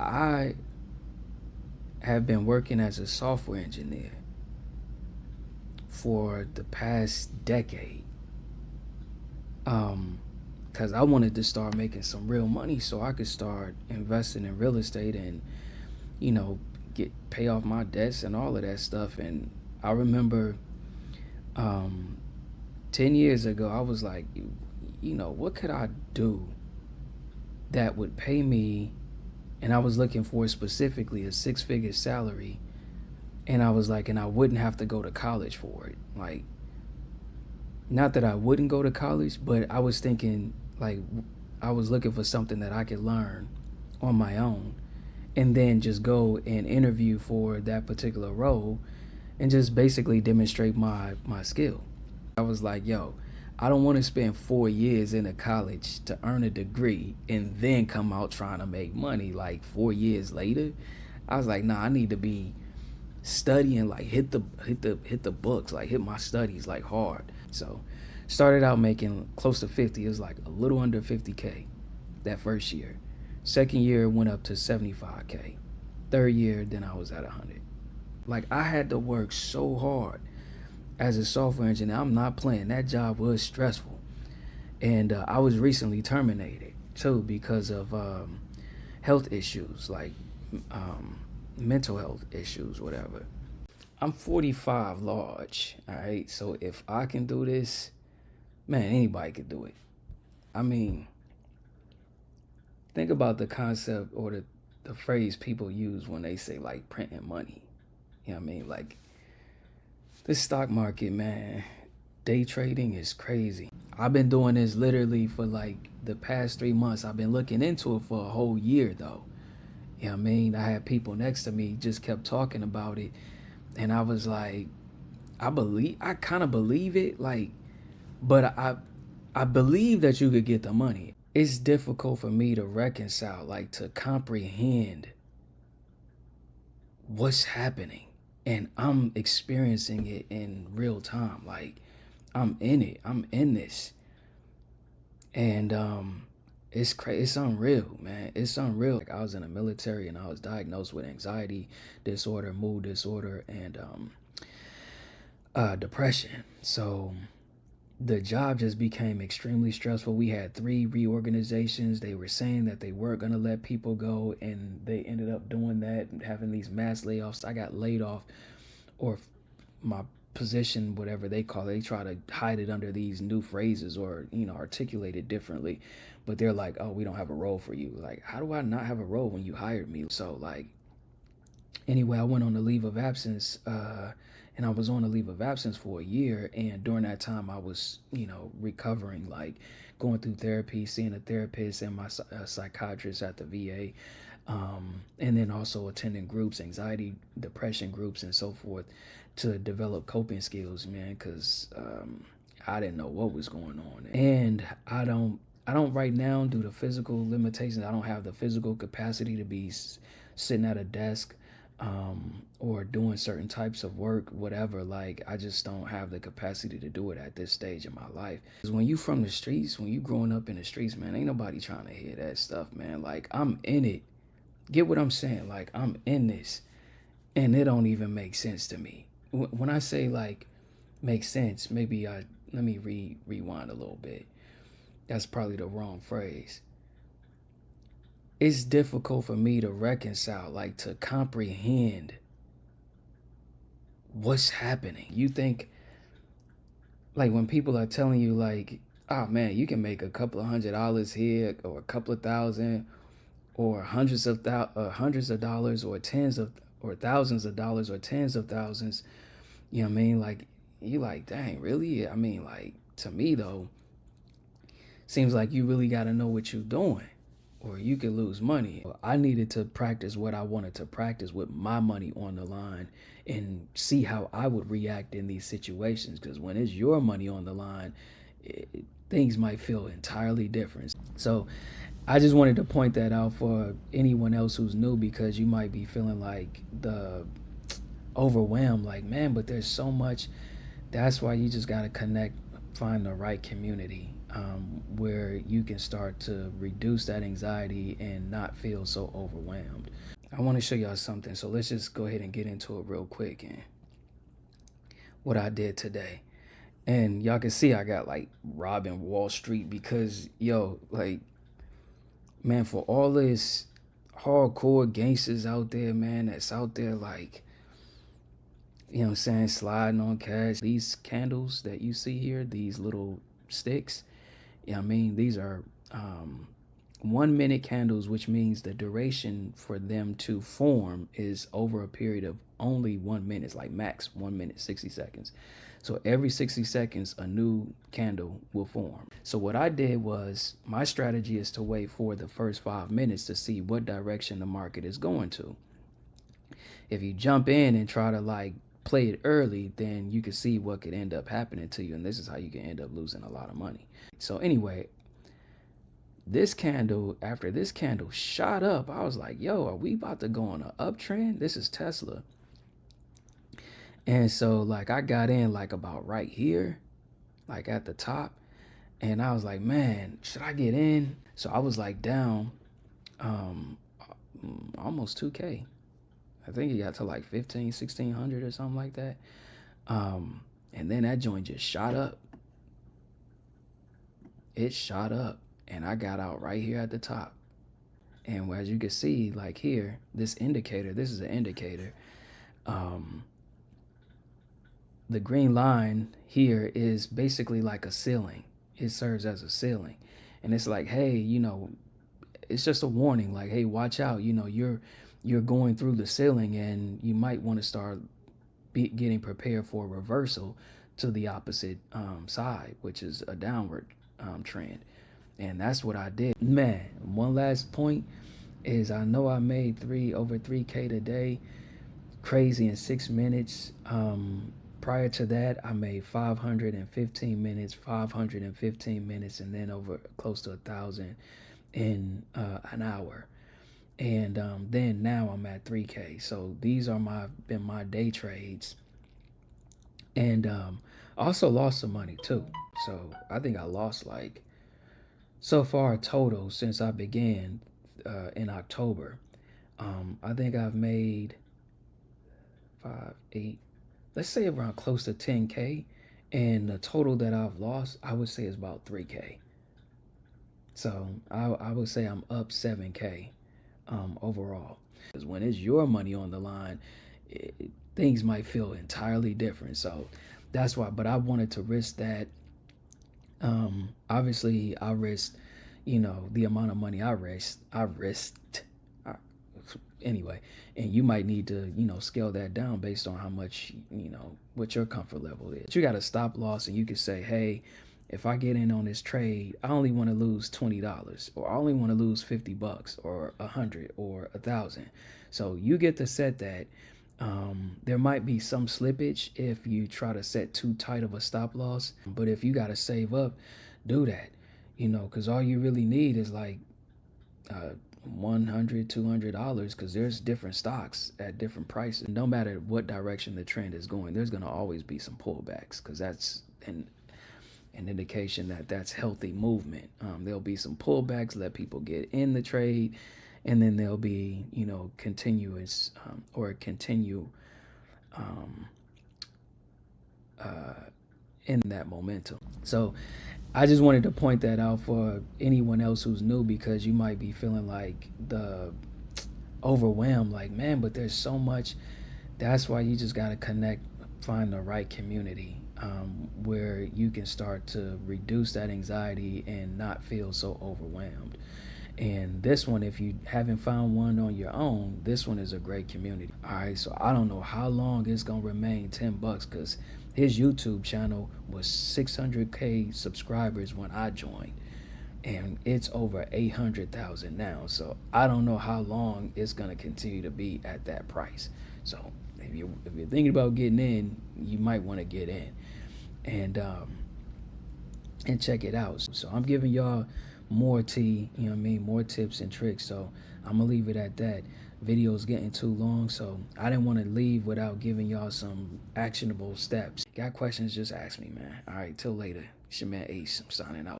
I have been working as a software engineer for the past decade. Because I wanted to start making some real money so I could start investing in real estate and, you know, pay off my debts and all of that stuff. And I remember 10 years ago, I was like, what could I do that would pay me? And I was looking for specifically a 6-figure salary. And I was like, and I wouldn't have to go to college for it. Like, not that I wouldn't go to college, but I was thinking, like, I was looking for something that I could learn on my own and then just go and interview for that particular role and just basically demonstrate my skill. I was like, yo, I don't want to spend 4 years in a college to earn a degree and then come out trying to make money like 4 years later. I was like, nah, I need to be studying, like hit the books, like hit my studies like hard. So started out making close to 50. It was like a little under 50K that first year. Second year went up to 75K. Third year, then I was at 100. Like, I had to work so hard as a software engineer. I'm not playing. That job was stressful. And I was recently terminated too because of health issues, like mental health issues, whatever. I'm 45 large, all right? So if I can do this, man, anybody could do it. I mean, think about the concept or the phrase people use when they say like printing money. You know what I mean? Like, this stock market, man, day trading is crazy. I've been doing this literally for like the past 3 months. I've been looking into it for a whole year though. You know what I mean? I had people next to me just kept talking about it. And I was like, I kind of believe it, like, but I believe that you could get the money. It's difficult for me to reconcile, like to comprehend what's happening. And I'm experiencing it in real time. Like, I'm in it. I'm in this. And it's crazy. It's unreal, man. It's unreal. Like, I was in the military and I was diagnosed with anxiety disorder, mood disorder, and depression. So the job just became extremely stressful. We had 3 reorganizations. They were saying that they weren't going to let people go, and they ended up doing that and having these mass layoffs. I got laid off, or my position, whatever they call it. They try to hide it under these new phrases or, articulate it differently. But they're like, oh, we don't have a role for you. Like, how do I not have a role when you hired me? So, like, anyway, I went on a leave of absence, and I was on a leave of absence for a year. And during that time, I was, recovering, like going through therapy, seeing a therapist and my psychiatrist at the VA, and then also attending groups, anxiety, depression groups, and so forth, to develop coping skills, man, because I didn't know what was going on. And I don't right now, due to physical limitations, I don't have the physical capacity to be sitting at a desk or doing certain types of work, whatever. Like, I just don't have the capacity to do it at this stage in my life. Because when you from the streets, when you growing up in the streets, man, ain't nobody trying to hear that stuff, man. Like, I'm in it. Get what I'm saying? Like, I'm in this, and it don't even make sense to me. When I say like make sense, maybe let me rewind a little bit. That's probably the wrong phrase. It's difficult for me to reconcile, like to comprehend what's happening. You think, like, when people are telling you like, oh man, you can make a couple of $100 here, or a couple of thousand, or hundreds of dollars, or thousands of dollars, or tens of thousands. You know what I mean? Like, you like, dang, really? I mean, like, to me though, seems like you really got to know what you're doing, or you could lose money. I needed to practice what I wanted to practice with my money on the line and see how I would react in these situations. Because when it's your money on the line, things might feel entirely different. So I just wanted to point that out for anyone else who's new, because you might be feeling like overwhelmed, like, man, but there's so much. That's why you just got to connect, find the right community, where you can start to reduce that anxiety and not feel so overwhelmed. I want to show y'all something, so let's just go ahead and get into it real quick and what I did today. And y'all can see I got like robbing Wall Street because, yo, like, man, for all this hardcore gangsters out there, man, that's out there like, you know what I'm saying, sliding on cash. These candles that you see here, these little sticks, you know what I mean, these are 1 minute candles, which means the duration for them to form is over a period of only 1 minute. It's like max 1 minute, 60 seconds. So every 60 seconds, a new candle will form. So what I did was, my strategy is to wait for the first 5 minutes to see what direction the market is going to. If you jump in and try to like play it early, then you can see what could end up happening to you. And this is how you can end up losing a lot of money. So anyway, this candle, after this candle shot up, I was like, yo, are we about to go on an uptrend? This is Tesla. And so like I got in like about right here, like at the top. And I was like, man, should I get in? So I was like down almost 2K. I think it got to like 1600 or something like that. And then that joint just shot up. It shot up. And I got out right here at the top. And as you can see, like here, this indicator, this is an indicator. The green line here is basically like a ceiling. It serves as a ceiling. And it's like, hey, you know, it's just a warning, like, hey, watch out, you know, you're going through the ceiling and you might want to start getting prepared for a reversal to the opposite side, which is a downward trend. And that's what I did. Man, one last point is, I know I made over 3K today, crazy, in 6 minutes. Prior to that, I made 515 minutes, 515 minutes, and then over close to 1,000 in an hour. And then now I'm at 3K. So these are been my day trades. And also lost some money too. So I think I lost like, so far total since I began in October, I think I've made 5, 8, let's say around close to 10K. And the total that I've lost, I would say, is about 3K. So I would say I'm up 7K overall. Because when it's your money on the line, things might feel entirely different. So that's why, but I wanted to risk that. Obviously I risked, you know, the amount of money I risked anyway, and you might need to, you know, scale that down based on how much, you know, what your comfort level is. You got a stop loss, and you can say, hey, if I get in on this trade, I only want to lose $20, or I only want to lose $50, or 100, or 1,000. So you get to set that. There might be some slippage if you try to set too tight of a stop loss, but if you got to save up, do that, you know, because all you really need is like $100, $200, because there's different stocks at different prices. No matter what direction the trend is going, there's going to always be some pullbacks, because that's an indication that that's healthy movement. There'll be some pullbacks, let people get in the trade, and then there'll be, you know, continuous or continue in that momentum. So I just wanted to point that out for anyone else who's new, because you might be feeling like the overwhelmed, like, man, but there's so much. That's why you just got to find the right community where you can start to reduce that anxiety and not feel so overwhelmed. And this one, if you haven't found one on your own, this one is a great community. All right, so I don't know how long it's gonna remain $10, because his YouTube channel was 600K subscribers when I joined, and it's over 800,000 now. So I don't know how long it's gonna continue to be at that price. So if you're thinking about getting in, you might want to get in and check it out. So I'm giving y'all more tea, you know what I mean, more tips and tricks. So I'm gonna leave it at that. Video's getting too long, so I didn't want to leave without giving y'all some actionable steps. Got questions, just ask me, man. All right, till later. It's your man Ace. I'm signing out.